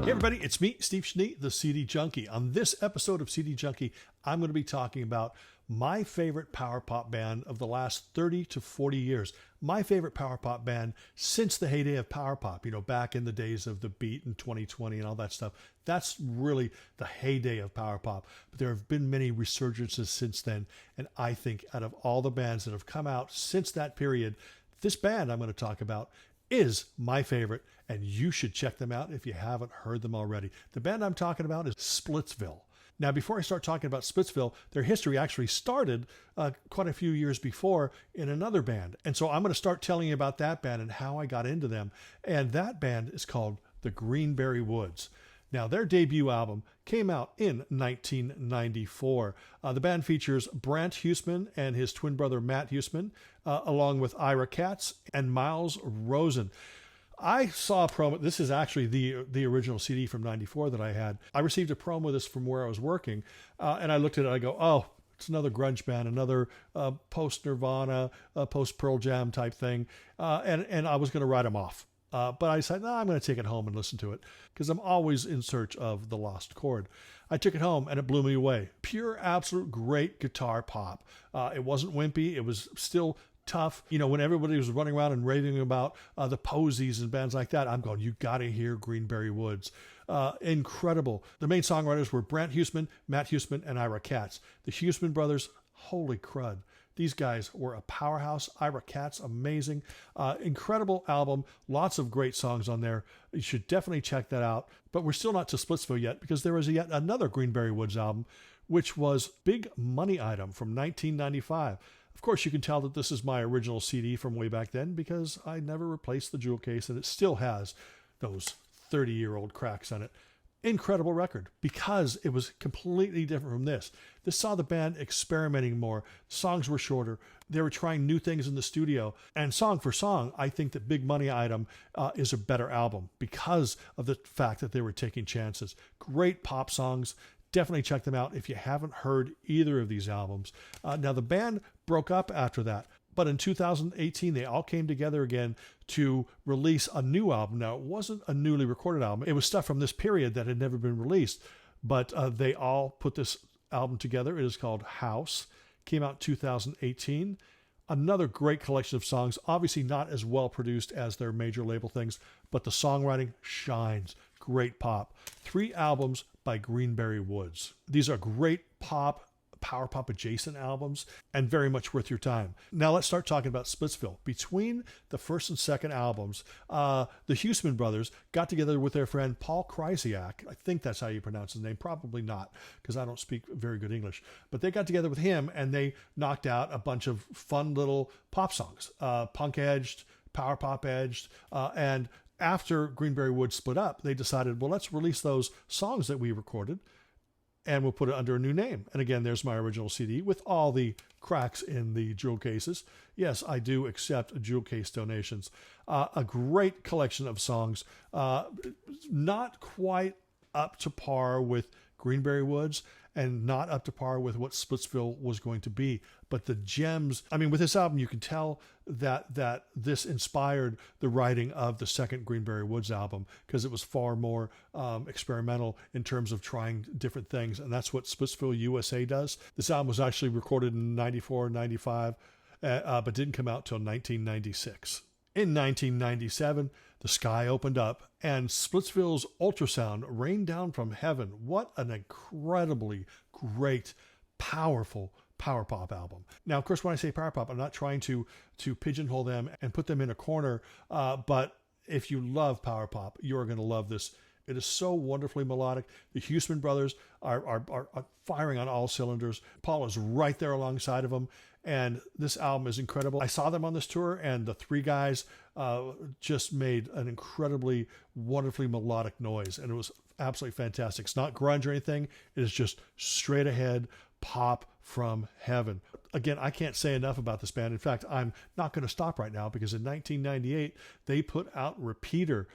Hey everybody, it's me, Steve Schnee, the CD Junkie. On this episode of CD Junkie, I'm going to be talking about my favorite power pop band of the last 30 to 40 years. My favorite power pop band since the heyday of power pop, back in the days of the Beat and 2020 and all that stuff. That's really the heyday of power pop. But there have been many resurgences since then. And I think out of all the bands that have come out since that period, this band I'm going to talk about is my favorite, and you should check them out if you haven't heard them already. The band I'm talking about is Splitsville. Now, before I start talking about Splitsville, their history actually started quite a few years before in another band. And so I'm going to start telling you about that band and how I got into them. And that band is called the Greenberry Woods. Now, their debut album came out in 1994. The band features Brant Huseman and his twin brother Matt Huseman, along with Ira Katz and Miles Rosen. I saw a promo. This is actually the original CD from 94 that I had. I received a promo of this from where I was working, and I looked at it and I go, oh, it's another grunge band, another post-Nirvana, post-Pearl Jam type thing, and I was going to write them off. But I decided, I'm going to take it home and listen to it because I'm always in search of the lost chord. I took it home and it blew me away. Pure, absolute great guitar pop. It wasn't wimpy. It was still tough. When everybody was running around and raving about the Posies and bands like that, I'm going, you got to hear Greenberry Woods. Incredible. The main songwriters were Brant Huseman, Matt Huseman, and Ira Katz. The Huseman brothers, holy crud. These guys were a powerhouse. Ira Katz, amazing. Incredible album. Lots of great songs on there. You should definitely check that out. But we're still not to Splitsville yet because there was yet another Greenberry Woods album, which was Big Money Item from 1995. Of course, you can tell that this is my original CD from way back then because I never replaced the jewel case and it still has those 30-year-old cracks on it. Incredible record because it was completely different from this. This saw the band experimenting more. Songs were shorter. They were trying new things in the studio. And song for song, I think that Big Money Item is a better album because of the fact that they were taking chances. Great pop songs. Definitely check them out if you haven't heard either of these albums. Now, the band broke up after that. But in 2018, they all came together again to release a new album. Now, it wasn't a newly recorded album. It was stuff from this period that had never been released. But they all put this album together. It is called House. Came out in 2018. Another great collection of songs. Obviously not as well produced as their major label things, but the songwriting shines. Great pop. 3 albums by Greenberry Woods. These are great pop, power pop adjacent albums and very much worth your time. Now let's start talking about Splitsville. Between the first and second albums, the Huseman brothers got together with their friend Paul Krysiak. I think that's how you pronounce his name. Probably not because I don't speak very good English. But they got together with him and they knocked out a bunch of fun little pop songs, punk edged, power pop edged, and after Greenberry Woods split up, they decided, well, let's release those songs that we recorded and we'll put it under a new name. And again, there's my original CD with all the cracks in the jewel cases. Yes, I do accept jewel case donations. A great collection of songs, not quite up to par with Greenberry Woods and not up to par with what Splitsville was going to be. But the gems, with this album, you can tell that this inspired the writing of the second Greenberry Woods album because it was far more experimental in terms of trying different things. And that's what Splitsville USA does. This album was actually recorded in 94, 95, but didn't come out till 1996. In 1997, the sky opened up and Splitsville's ultrasound rained down from heaven. What an incredibly great, powerful power pop album. Now, of course, when I say power pop, I'm not trying to pigeonhole them and put them in a corner. But if you love power pop, you're going to love this. It is so wonderfully melodic. The Huseman brothers are firing on all cylinders. Paul is right there alongside of them. And this album is incredible. I saw them on this tour, and the 3 guys just made an incredibly, wonderfully melodic noise. And it was absolutely fantastic. It's not grunge or anything. It is just straight ahead pop from heaven. Again, I can't say enough about this band. In fact, I'm not going to stop right now because in 1998, they put out Repeater.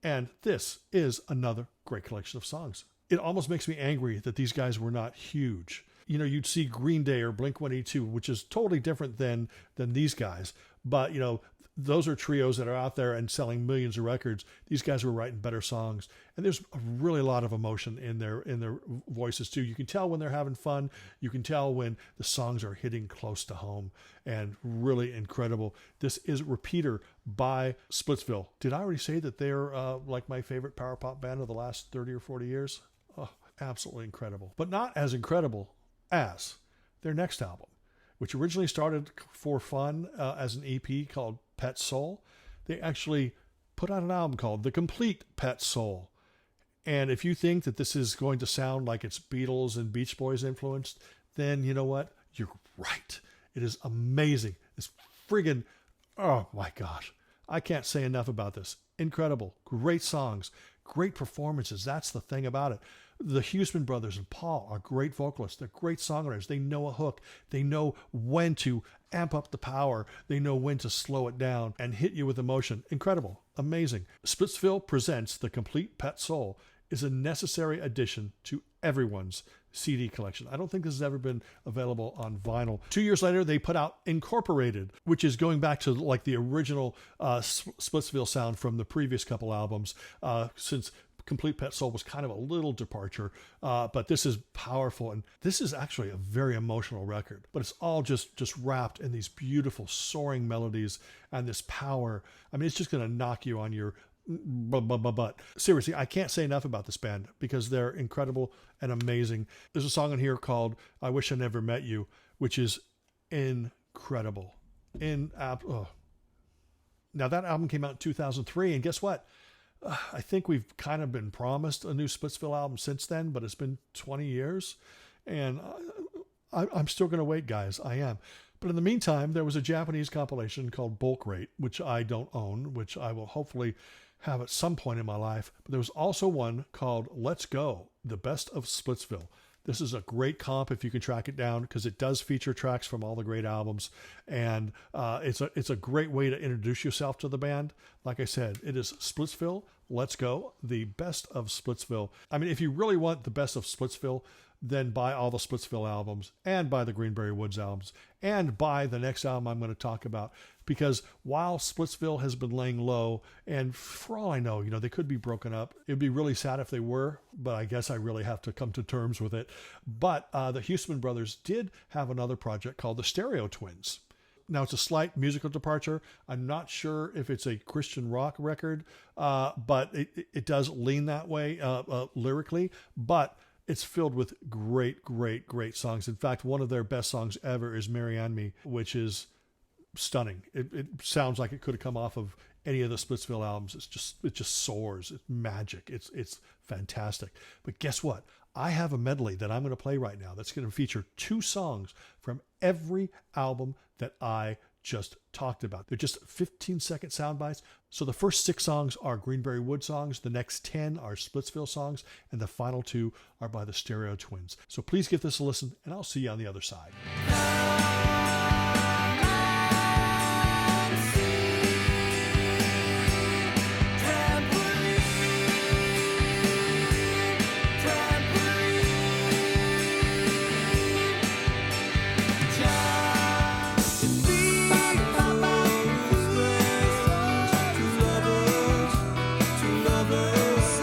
And this is another great collection of songs. It almost makes me angry that these guys were not huge. You'd see Green Day or Blink-182, which is totally different than these guys. But, those are trios that are out there and selling millions of records. These guys were writing better songs, and there's a really lot of emotion in their voices too. You can tell when they're having fun. You can tell when the songs are hitting close to home, and really incredible. This is Repeater by Splitsville. Did I already say that they're like my favorite power pop band of the last 30 or 40 years? Oh, absolutely incredible. But not as incredible as their next album, which originally started for fun as an EP called Pet Soul. They actually put out an album called The Complete Pet Soul. And if you think that this is going to sound like it's Beatles and Beach Boys influenced, then you know what? You're right. It is amazing. It's friggin', oh my gosh. I can't say enough about this. Incredible. Great songs. Great performances. That's the thing about it. The Huseman brothers and Paul are great vocalists. They're great songwriters. They know a hook. They know when to amp up the power. They know when to slow it down and hit you with emotion. Incredible. Amazing. Splitsville presents The Complete Pet Soul is a necessary addition to everyone's CD collection. I don't think this has ever been available on vinyl. 2 years later, they put out Incorporated, which is going back to like the original Splitsville sound from the previous couple albums, since Complete Pet Soul was kind of a little departure, but this is powerful, and this is actually a very emotional record, but it's all just wrapped in these beautiful soaring melodies and this power. I mean, it's just going to knock you on your butt. Seriously, I can't say enough about this band because they're incredible and amazing. There's a song on here called I Wish I Never Met You, which is incredible. Now that album came out in 2003, and guess what? I think we've kind of been promised a new Splitsville album since then, but it's been 20 years, and I'm still going to wait, guys. I am. But in the meantime, there was a Japanese compilation called Bulk Rate, which I don't own, which I will hopefully have at some point in my life. But there was also one called Let's Go, the best of Splitsville. This is a great comp if you can track it down, because it does feature tracks from all the great albums, and it's a great way to introduce yourself to the band. Like I said, it is Splitsville, Let's Go, the best of Splitsville. I mean, if you really want the best of Splitsville, then buy all the Splitsville albums, and buy the Greenberry Woods albums, and buy the next album I'm going to talk about. Because while Splitsville has been laying low, and for all I know, they could be broken up. It'd be really sad if they were, but I guess I really have to come to terms with it. But the Huseman brothers did have another project called the Stereo Twins. Now, it's a slight musical departure. I'm not sure if it's a Christian rock record, but it does lean that way lyrically. But it's filled with great, great, great songs. In fact, one of their best songs ever is Marianne Me, which is stunning. It sounds like it could have come off of any of the Splitsville albums. It just soars. It's magic. It's fantastic. But guess what? I have a medley that I'm going to play right now that's going to feature 2 songs from every album that I just talked about. They're just 15-second sound bites. So the first 6 songs are Greenberry Wood songs, the next 10 are Splitsville songs, and the final 2 are by the Stereo Twins. So please give this a listen, and I'll see you on the other side. Lovers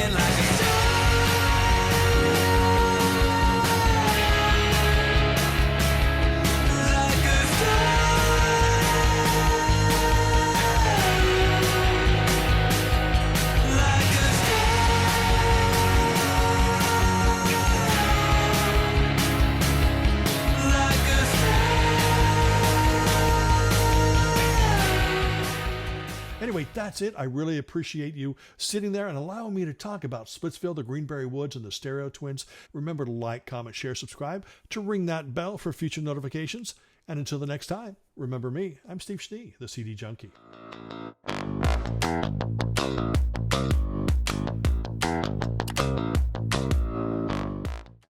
shaking like a star. Like a star. Like a Anyway, that's it. I really appreciate you sitting there and allowing me to talk about Splitsville, the Greenberry Woods, and the Stereo Twins. Remember to like, comment, share, subscribe, to ring that bell for future notifications. And until the next time, remember me, I'm Steve Schnee, the CD Junkie.